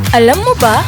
Alam mo ba?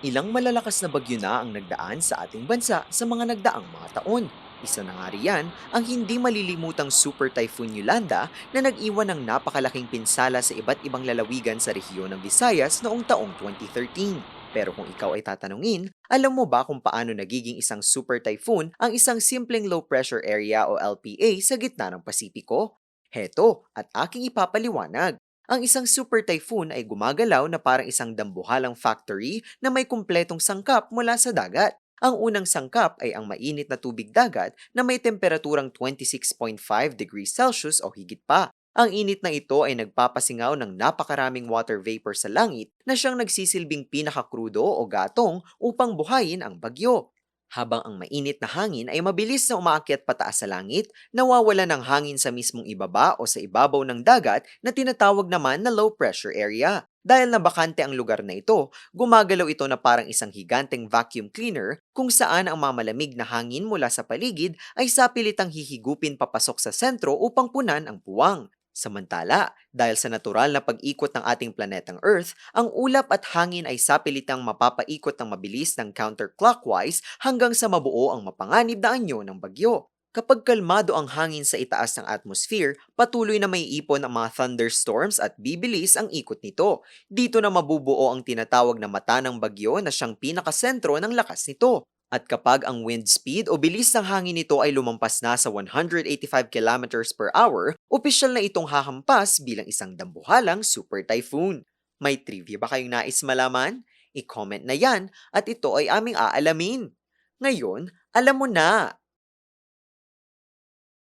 Ilang malalakas na bagyo na ang nagdaan sa ating bansa sa mga nagdaang mga taon. Isa na nga riyan ang hindi malilimutang Super Typhoon Yolanda na nag-iwan ng napakalaking pinsala sa iba't ibang lalawigan sa rehiyon ng Visayas noong taong 2013. Pero kung ikaw ay tatanungin, alam mo ba kung paano nagiging isang super typhoon ang isang simpleng low pressure area o LPA sa gitna ng Pasipiko? Heto, at aking ipapaliwanag. Ang isang super typhoon ay gumagalaw na parang isang dambuhalang factory na may kumpletong sangkap mula sa dagat. Ang unang sangkap ay ang mainit na tubig dagat na may temperaturang 26.5 degrees Celsius o higit pa. Ang init na ito ay nagpapasingaw ng napakaraming water vapor sa langit na siyang nagsisilbing pinakakrudo o gatong upang buhayin ang bagyo. Habang ang mainit na hangin ay mabilis na umaakyat pataas sa langit, nawawala ng hangin sa mismong ibaba o sa ibabaw ng dagat na tinatawag naman na low pressure area. Dahil nabakante ang lugar na ito, gumagalaw ito na parang isang higanteng vacuum cleaner kung saan ang mamalamig na hangin mula sa paligid ay sapilitang hihigupin papasok sa sentro upang punan ang puwang. Samantala, dahil sa natural na pag-ikot ng ating planetang Earth, ang ulap at hangin ay sapilitang mapapaikot ng mabilis ng counterclockwise hanggang sa mabuo ang mapanganib na anyo ng bagyo. Kapag kalmado ang hangin sa itaas ng atmosphere, patuloy na may ipon ang mga thunderstorms at bibilis ang ikot nito. Dito na mabubuo ang tinatawag na mata ng bagyo na siyang pinakasentro ng lakas nito. At kapag ang wind speed o bilis ng hangin nito ay lumampas na sa 185 kilometers per hour, opisyal na itong hahampas bilang isang dambuhalang super typhoon. May trivia ba kayong nais malaman? I-comment na yan at ito ay aming aalamin. Ngayon, alam mo na!